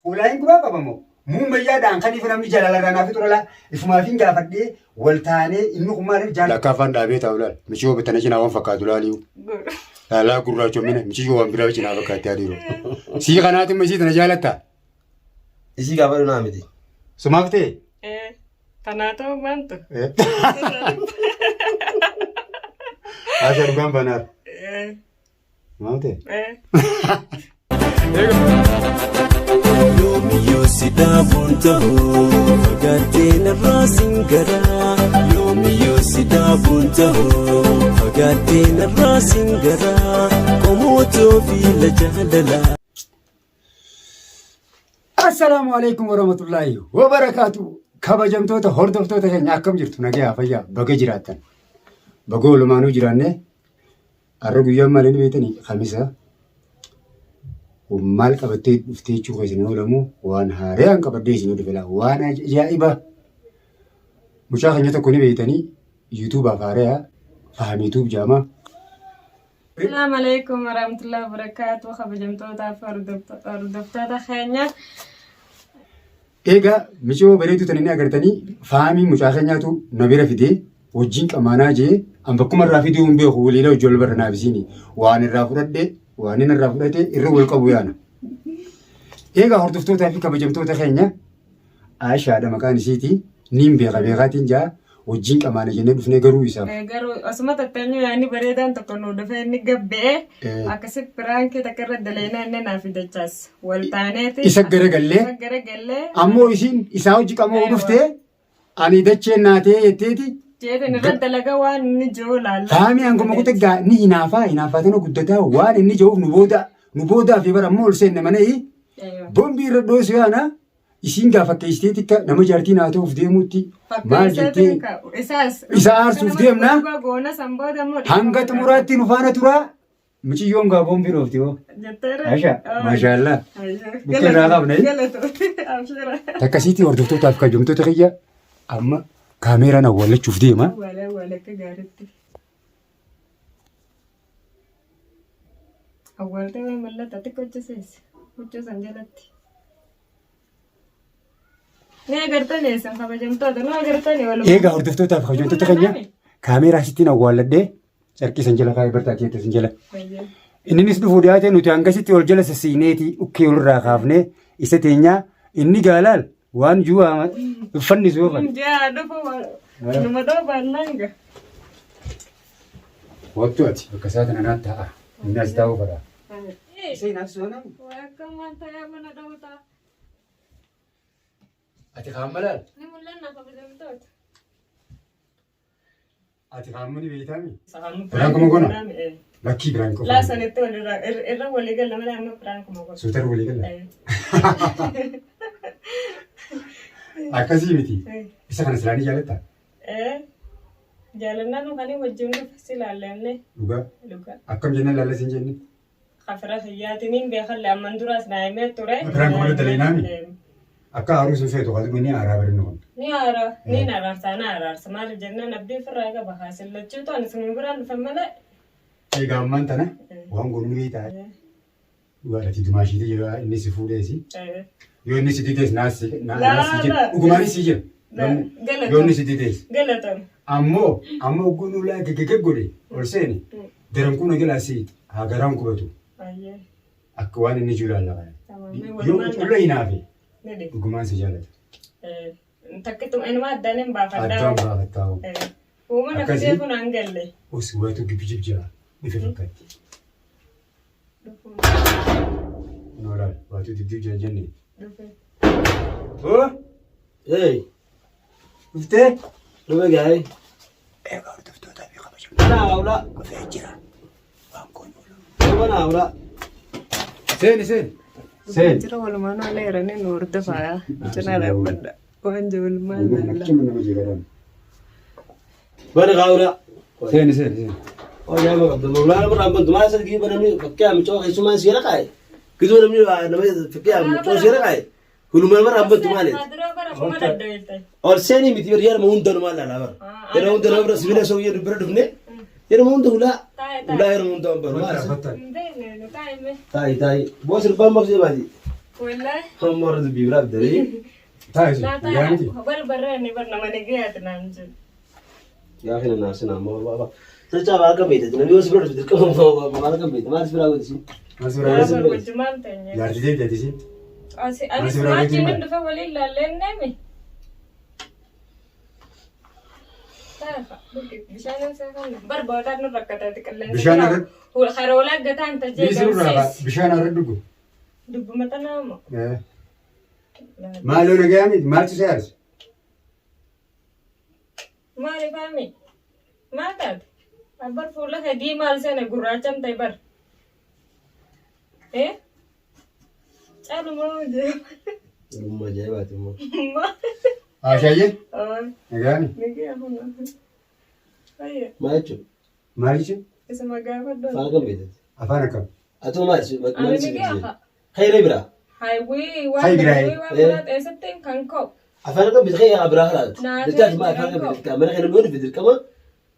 ولا ينقبا قبمو مو ميا دان خلي فنم جلال رانا في ترولا إفما فين جافدي والتاني إنه كمان رجال لا كافان دابيت أولاد مشيو بتناجينا وان فكادولا ليو لا كورا جمينة مشيو وان بيرا بيجينا بكاتي أديرو سي خناتي مشي تناجالتا إيشي كابر نامدي سمعتي Tanato manto. عشان كم بنات مامتي يوم يوسدا بونته فقاتين الراسنجرا يوم يوسدا بونته فقاتين الراسنجرا قموتو في لجهدلا. السلام عليكم ورحمة الله وبركاته. kabajamtoota hordoftoota keenya akkam jirtu nagaa fayyaa baga jiraattan bagoo lumaanuu jiraanne har'a guyyaa maaliin beektanii khamisa maal qabattee dhuftee jechuu keessan oolamu waan haaraan qabaddee isin dhufela waan ajaa'iba mucaa keenya tokko ni beektanii yuutuubaaf haaraa fahamituuf jaama. Assalamu alaikum warahmatullahi wabarakatuh. Kabajamtoota hordoftoota keenya. Egaa michoo bareedu tananii agartanii fahamii mucaa keenyaatu na bira fidee wajjin qamaanaa jee an bakkuma irraa fiduu hin beeku waliila hojii wal barra naafisiini waan irraa fudhate irra wal qabu yaana. Egaa hordoftootaa fi kabajamtoota keenya Aishaadha maqaan isiiti niin beekaatiin jaa wajjin qamaana jennee dhufnee garuu isaaf. Garuu asuma tatteenyu yaani bareedaan tokko nu dhufee inni gabbee akkasitti biraankii takka irra daleena inni naaf fidachaas wal taaneeti. Isa garagallee ammoo isiin isaa hojii qamoo dhuftee ani dachee naatee jetteeti. Jeetiin irra dalaga waan inni jiru laalla. Faamii hanguma kutaa ni hinaafaa tana guddataa waan inni jiruuf nu boodaa fi bara ammoo ol seenne mana bombii irra dhoosu yaana. Isin gaafa keessatti nama jaartiin haa ta'uuf deemuutti maal jettee isa aarsuuf deemna hanga xumuraatti nu faana turaa muciyyoon gaaboon biroofti hoo. Maashaallah bukkee irraa qabna takkasiitti hordoftootaaf kabajamtoota kiyya amma kaameeraan awwaalachuuf deema. Awwaaltee waan mallattoo xiqqoo hojjesan jalatti. Egaa hordoftootaaf kabajamtoota keenya kaameeraa sittiin awwaalladhee carqii san jala kaa'ee bartaa keessa sin jala. Innis dhufuu dhiyaate nuti hangasitti ol jala sassiineeti ukkee olirraa kaafnee isa teenyaa inni gaalaal waan ju'aa uffanni soofan. Wattu ati bakka isaa kana naatti ta'a inni as taa'uu fadha. Ati kaamalaal? Ni mul'anna kabajamtoota. Ati kaamuni beektaami? Biraan kuma gona? Lakkii biraan qofa. Laasanitti irra walii galla malee amma biraan kuma gona. Suutar walii galla? Akkasii miti. Isa kana silaanii jaalattaa? Jaalannaan kan wajjin dhufas ilaallanne. Dhugaa? Akkam jennaan laallas hin jenne? Kafira fayyaatiin beekalle amman duraas naayimee ture. Biraan kuma dalainaami? Akka haruusu feetu qabu ni aaraa barinnu kun. Ni araarsa maal jennaan abdii firraa qaba haasillachuutu ani sun biraan dhufan malee. Egaa ammaan tana waan goonuu beektaa. Dhugaadhaati dumaashiitii yoo inni si fuudheesi. Yoo inni si didees naasii jira. Dhugumaanis si jira. Yoo inni si didees. Galatoon. Ammoo gunuu laa geggeeg godhe ol seeni. Darankuun agalaasii haa garaan qubatu. Akka waan inni jiru laallaqaa. Yoo qulla hinaafe. Dhugumaan si jaalata. Takkitu inuma addaan hin baafadhaa. Addaan baafattaa'u. Uumana fidee kun hangalle. Osi waatu gibijib jira. Bifa fakkaatti. Noolaal waatu dibdib jira jenne. Oo. Dhuftee. Dhufe gaa'ee. Egaa hordoftootaa fi kabajamtoota. Mana haawulaa. Dhufee jira. Waan koonyoo. Mana haawulaa. Seeni. Jira walumaan haala yeranii nu hordofaa. Cinaa dhaabbadha. Waan jawulmaa laalla. Mana haawulaa. Seeni. Oh ya ma qabda mawlaana mar amban dumaa sadii banamni fakkiya micoo keessumaan siira qaay. Gidoo namni nama fakkiya micoo siira qaay. Kulumaan mar amban dumaa leet. Ol seeni miti yer yar muun danu mala labar. Yar muun danu bra sibila so yer bra dufne. Yar muun dula. Ula yar muun danu bar mala. Tai. Bo sir bamba se badi. والله هم مرة بيبرا بدري تايس لا يعني تعرف براني برنا ما نجيت نانجل يا أخي الناس نعم بابا ترجع بقى كم بيت تنام يوسف برد بدري كم ما كم بيت ما أسمع ولا شيء ما لا سوري برجمان تاني يا رجال جالسين أنا سمعت من دفع ولي لا لين نامي بشان سافن بربوتات نركتها تكلم بشان أرد هو خيرولك جتان تجي بيسرو رابع بشان أردقو دب متى نامو ما لونه جامد ما تسارس ما فاهمي ما تاد أبر فولا هدي مال سنة قراتم تيبر إيه أنا ما أدري ما جايبات ما ما عشاية نجاني نجاني نجي هنا أيه ما يشوف ما ليش اسمه قابل دون فانا كم بيت أفانك أتو ما يشوف ما أنا يشوف نجي أخا خير إبرة هاي وي هاي براي. وي ستين كان كوب أفانا كم بيت خير أبرة خلاص نعم. دتاج ما أفانا كم بيت كمان خير نقول في كمان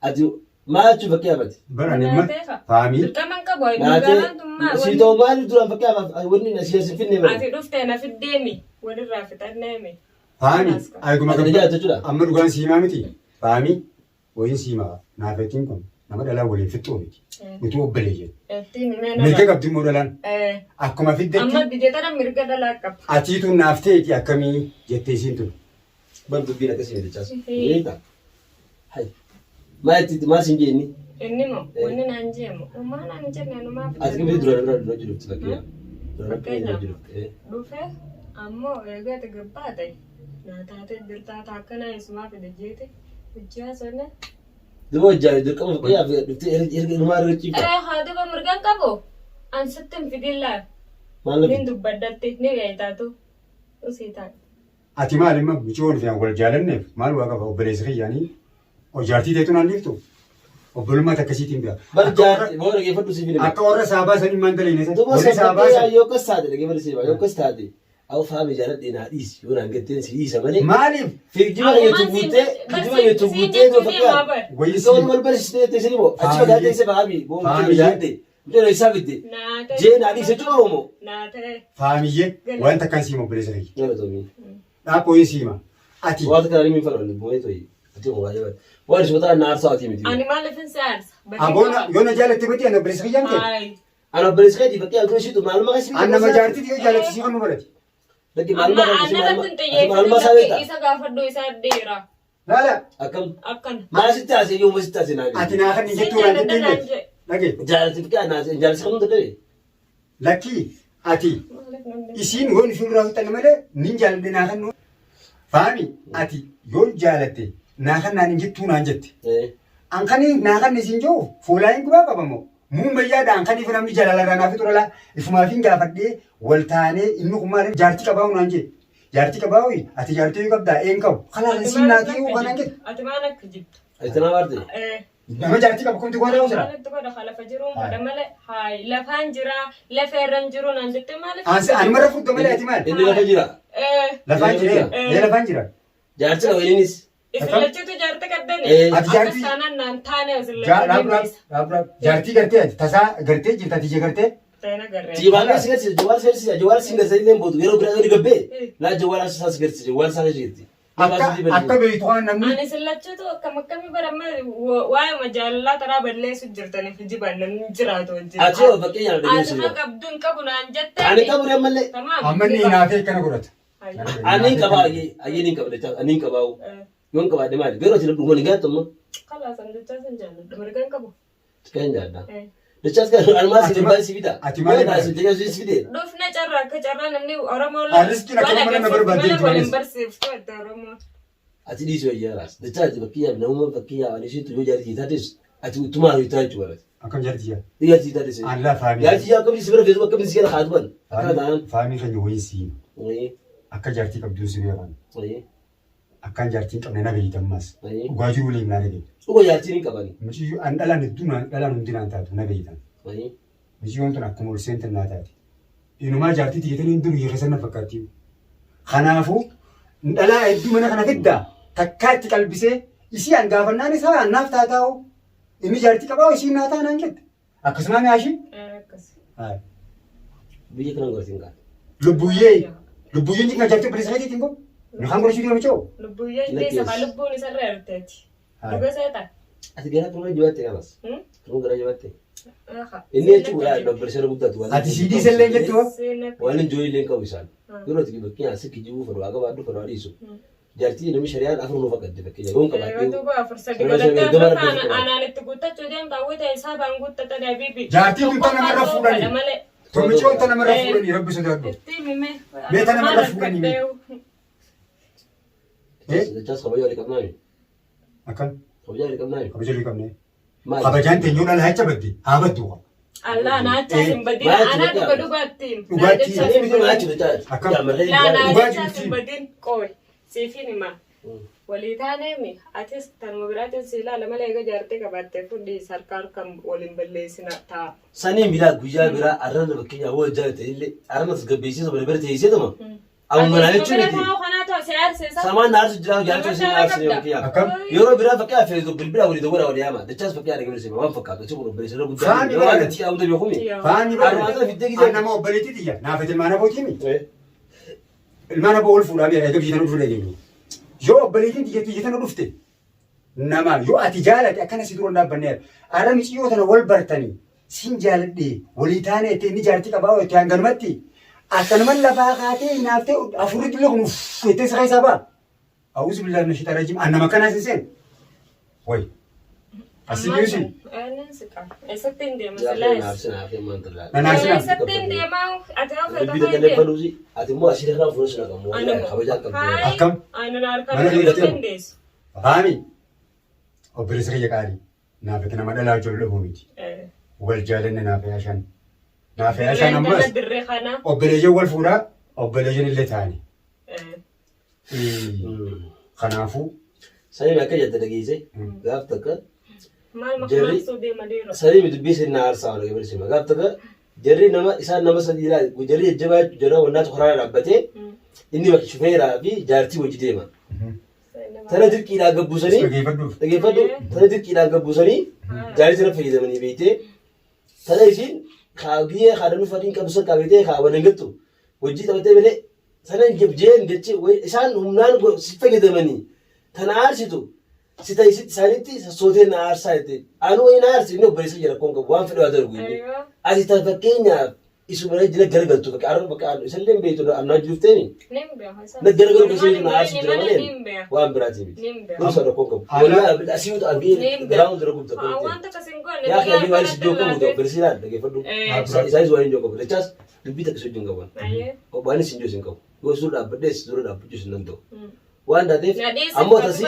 أتو ما تشوف كيابتي براني ما فاهمي كمان كبوي ما مقالن ثم سيتو ما ندرا فكيا وني نسير سفيني ما أتي رفت أنا في الدمي ورا في تنامي فاهمي أيكم ما رجعت تجلا أما دوغان سيما متي فاهمي وين سيما نافتين كم نما دلا ولي فتومتي متو بليجي تيني ميكا مينا قبدي مودلان أكما في أما الدكتي دي ترى مرقة دلاك أتيتو نافتيتي أكمي جتيسينتو بنت بينا كسي دتاج إيه هاي ما تي ما سنجيني إني ما وإني نانجيم وما نانجيم أنا ما أتكلم في درا جلوت لك يا دوفه أما يجوا تجرباتي لا تاتي درتا تاكنا اسمه في دجيتي بتجاه سنة دو جاي دو كم فكيا في ما رجيب هذا بمرقان كابو أن ستم في دللا ما لك من دبدت نيجي تاتو وسيتان أتي مالي ما بيجون في أول جالني مال واقف أو بريزخي يعني أو جارتي تيتو ناليفتو أو بلما تكسيتين بيا برجع بقول لك يفتو سيفيني أكورا سابا سني مندلين دو بس سابا سابا سني يو كستاد لك يبرس يو كستاد أو فهم جالت دينا إيش يونا قتين سيدي سماني مالي في جوا يتوبوتة دو فكيا ويسي يسون مربرش تسلمه أشوف هذا يسمع عمي بقول لك جالتي جل يسافدي جين هذه سجومه ناتي فاهمية وأنت كان سيما بريزخي يلا تومي أكو يسيما أتي وقت كلامي من فرعون بوي توي أتي مغايبات وارش بطلع النار صوتي مدي أنا ما لفن سارس أبونا يونا جالت تبتي أنا بريزخي جامتي هاي أنا بريس خدي فكيا أقول شيء معلومة قسمي أنا ما جارتي تيجي جالت سيما نبرتي لكن أما معلومة أنا قسمي كنت معلومة يفهم سويتها إيسا قافدو إيسا ديرا لا لا أكم أكن ما ستة يوم ستة سنة أتي ناخذ نجي تورا نجي لكن جالس فكيا ناس جالس خمسة دقيقة لكي أتي isiin yoon ishurraa huxxanne malee nin jaaladhe naa kan faami ati yoon jaalatte naa kan naan hin jettuu naan jette an kanii naa kan isin jiru fuulaa hin gubaa qabamoo muun bayyaadha an kaniif namni jaalalaa naaf turala ifumaaf hin gaafadhee wal taanee inni kun maaliif jaartii qabaa'u naan jee jaartii qabaa'u ati jaartii qabdaa een qabu kalaa isin naatii yoo kanaan jette ati maal akka jibtu أتنا وارد nama jaartii qabu kumti goota yoo jira maalitti godha lafa jiruun fada malee haay lafaan jira lafa irraan jiru naan jette maaliif ansi ani marra fudda malee ati maal إني لك جرا lafaan jira lafaan jira جالس وينيس isillachuutu jaarte qaddani ati jaartii saanaan naan taane raab jaartii gartee ati tasaa gartee jirta ati ije gartee teena garree جوال سيرس جوال سيرس جوال سينجر سيدين بود غيره برا غير قبي لا جوال ساس سيرس جوال ساس جيتي akka beeytu waan namni ani sillachuutu akkam akkamii barama waa'ee majaalalaa taraa balleessu jirtaniif jiban namni jiraatu wajjin أتوا بقي يعني بدي asuma يسوي qabduun qabu naan jette أنا كم يوم ملء amma ni naafee akkana godhata أنا كبا أجي كبا ده أنا كباو يوم كبا ده ما غيره تلو دومني قاعد تمام kalaasan jechaasan jaalladha margaan qabu كان جادا ده شاس كان أنا ما سيد بالي سيدا أتمنى أنا سيد جالس سيدا dhufna carraa akka carraa namni oromoo Ariskiin akka mana na barbaaddeetti waliin barsiiftu adda oromoo أتدي شوي يا راس ده شاس بقي بنوم بقي أنا شيء تقول جالس يتادس أتو تما يتاج ولا akkam jartiya جالس يتادس Allah faamii جالس يا كم سبرة فيسبوك كم سيرة خادمان هذا faamii kan jiru siin أيه akka jaartii qabduu si beekan أيه akkaan jaartiin qabne na beeytammas أيه dhugaa jiru waliin naa dhage هو جالسين كباني muciyyuu an dhalaan hedduun dhalaan hundi naan taatu na beeytan أيه muciyyoon tun akkuma ol seentan naa taati inumaa jaartii tiyyatanii dur hiiresan na fakkaattii kanaafuu dhalaa hedduu mana kana fiddaa takkaa itti qalbisee isii an gaafannaan isaa annaaf taataa'u inni jaartii qabaa isii naa taanaan jette akkasuma mi'aashii akkas بيجي كنا نقول سينكا Lubbuyyeen jika jartu bilisa keetii tingo. Nukaan godhachuu deemu coo. Lubbuyyeen deessa kaa lubbuun isarra erteeti. Dhuga seeta. Ati gara turuu jabatte qabas. Turuu gara jabatte. Inni jechuun dabbarsee guddatu. Ati siidii sellee jettu hoo? Waan hin jooyi illee qabu isaan. Yeroo ati bakkee asi kijibuu fadhu akka baadhu fadhu adiisu. Jaartii namni shari'aan afur nuuf akkatti bakkee jagoon qabaatee. Yoo duuba afur sadi godhattee aanaan itti guuttachuu deemta hawwita isaa baan guuttata dhabiibi. Jaartii kun tana namarra fuudhanii. Tomichoon tana namarra fuudhanii rabbi sodaadhu. Mee tana namarra fuudhanii. Dachaas kabajaa walii qabnaa. Akkam? Kabajaa walii qabnaa. Kabajaa walii qabnee. Kabajaan teenyuun ala hacha badde haa baddu. Allah naacha hin badin ana dhuga dhugaattiin. Dhugaatii. Ani miti maachi dachaas. Akkam? Dhugaatii hin badin qooy. Siifin hima. Walii taaneemi atis tanuma biraatiin si ilaala malee egaa jaartee qabaattee fuudhii sarkaan kan waliin balleessina ta'a. Saniin biraa guyyaa biraa arraan bakkee yaa wal jaallate illee arraan as gabbeessiisa bari bari teessee tuma. Amma jechuun miti. Samaan naarsu jira jaartee si naarsu bakkee yaa. Yeroo biraa bakkee afeetu bilbila walii tokko wal yaama. Dachaas bakkee yaa dabalise waan fakkaatu jechuun kun obboleessa guddaa. Faani waan ati yaa'u deebi'u kumi. Faani baay'ee. Nama obboleetti xiyya. Naafati ilmaan abootiimi. Ilmaan aboo ol fuudhaa biyya egaa biyya dhufuu dhageenya. Yoo obboleettiin xiyyeetu dhufte nama yoo ati jaalate akkana si dura dhaabbanneera. Ara miciyoo tana wal bartanii siin jaaladhee walii taanee itti inni jaartii qabaa itti hangalmatti akkanuman lafaa kaatee naaftee afurri illee kun uffettee sakaa isaa ba'a. Awuus billaan nashita rajim annama kanaa sin seen. Way. Asii biusin. Eessatti hin deema silaayis. Eessatti hin deema ati Bilbila telefonuusi ati immoo asii irraa fuula suna qabu. Kabajaa qabdu. Akkam? Aannan harkaan hin deessu. Faami. Obboleessa kiyya qaalii. Naafati nama dhalaa ijoollee dhabu miti. Wal jaalanne naafaya shan. Naafaya shan ammas obboleeyyan wal fuudhaa obboleeyyan illee ta'ani. Kanaafuu. Sanii akka jette dhageesse gaaf takka. Maal maqaansu deema deema. Sanii miti biisi na aarsaa wal gabarsima gaaf takka jarri nama isaan nama sadiidhaa jarri jajjabaa jara wannaatu karaa dhaabbatee inni bakki shufeeraa fi jaartii wajji deema. Tana dirqiidhaan gabbusanii dhageeffadhu tana dirqiidhaan gabbusanii jaartii sana fayyadamanii beektee tana isiin biyyee haadha nuufaatiin qabsa qabeetee kaawwan gattu hojii taphatee malee sana jeen jechi isaan humnaan si fayyadamanii tana aarsitu si ta'isit isaanitti sassooteen na aarsaa jettee anu wayi na aarsi inni obboleessa jira koon qabu waan fedhe waa darbu inni ati ta fakkeenyaaf isuma jira garagaltu bakka arra bakka isallee beektu annaa jirufteeni na garagalu kasee na aarsi jira malee waan biraati miti gosa da koon qabu wala asiitu abiyee garaawun dira gubta koon wanta kasin goone yaa kan waan si joko mudo bersilaan dhageeffadhu isaanis waan joko dachaas dubbii takka sojjin qaban obbaani sin josin qabu gosu dhaabbadhees dura dhaabbachuus nan ta'u waan daateef ammoo tasii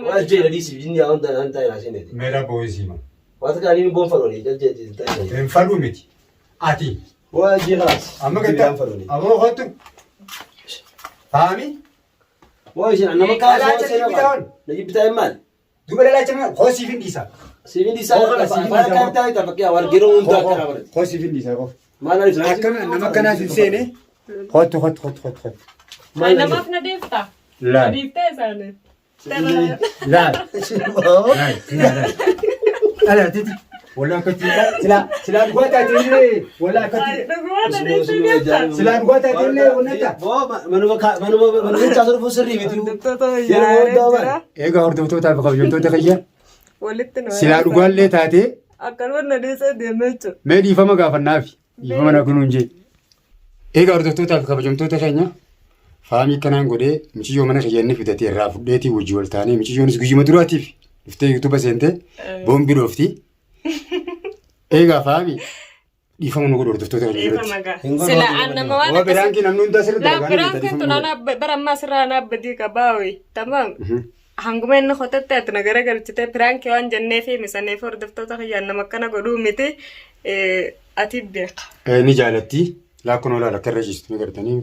waan jee ladhiisiif jinni yaa wanta nan ta'e naaseen eti Meera boosiima. wanta kaan inni boon farooni jaljeetiin ta'e Hin fadhu miti. Ati. waa jiraas Amma gata. Aboo hottu. Faami. waa isheen nama kaasoo seenaa na jibbitaa maal Duba lalacha mana hoosii fi dhiisa. siifin isaa faara kan ta'e tafakkee waan geroo hundaa kana bare Hoosii fi dhiisa qofa. maal ani Akkana nama kanaa sin seene. Hottu. namaaf na deefta. Laal. Deeftee isaanii. Laal. Ala titi. Wala akkatti silaa dhugaataa ta'illee wala akkatti silaa dhugaataa ta'illee wannata. manuma caasuu dhufu sirrii miti yeroo hundaa maal Egaa hordoftootaa fi kabajamtoota kiyya walitti nu silaa dhugaallee taatee akkanuma na deessee deemee jechuudha. mee dhiifama gaafannaafi dhiifama na kunuun jee. Egaa hordoftootaa fi kabajamtoota keenya faamii kanaan godhee michiyyoo mana kiyyanni fidatee irraa fudheetii wajji wal taanee michiyyoonis guyyuma duraatiif dhuftee yuutuuba seentee boombii dhoofti. Egaa faamii dhiifama nu godhu hordoftoota keenya biratti. Sila annama waan Waa biraanki namni hundaa sirriitti la biraanki tunana baramma sirraa naabbadii qabaawi tamam hanguma inni hotatte ati nagara galchite biraanki waan jennee fi misaneef hordoftoota kiyyaa nama akkana godhuu miti ati beeka. Ni jaalatti laakkoon olaala akka irra ciistu ni gartanii.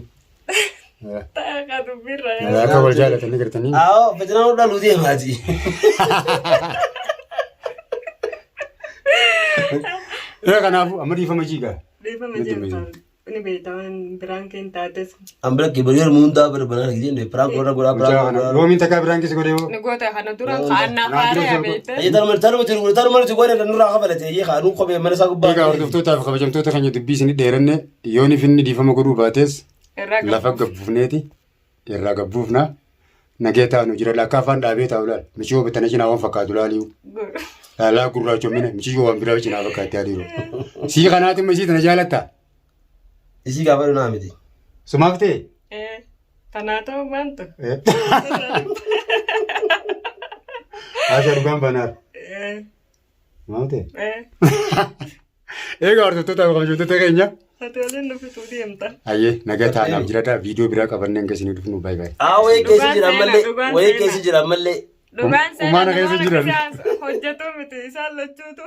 Ta'a dubbirra. Akka wal jaalatan ni gartanii. Fajanaa hodhaa luutii hamaati. Kanaafuu amma dhiifama jiigaa. Dhiifama jiigaa. Ini beektaman biraankiin taates. Ambira kibariyar mundaa barbaadaan gideen firaan godha godhaa biraan. Yoomiin takkaa biraankiis godhee hoo. Ni goota kana duraan kaannaa faaree beekte. Taruma godhe nurraa qabalate kaanuu kophee mana isaa gubbaa. Egaa hordoftootaaf kabajamtoota keenya dubbii isin dheeranne yoon ifinni dhiifama godhuu baates lafa gabbuufneeti irraa gabbuufna nageetaa nu jira lakkaa afaan dhaabee taa'u laal michoo bitana cinaa waan fakkaatu laaliu laalaa gurraachomina michoo waan biraa cinaa fakkaatti adiiru sii kanaati amma isii tana jaalatta isii gaafa dhunaa miti sumaaf ta'e tanaa ta'uu maantu Asha dhugaan banaar maaf ta'e egaa hordoftoota kabajamtoota keenya ati waliin nufituu deemta ayyee nageetaa naaf jiraadha viidiyoo biraa qabannee hanga isinii dhufnu baay'ee baay'ee wayii keessa jira ammallee dhugaan Umaana keessa jiran. hojjetu miti isaan lachuutu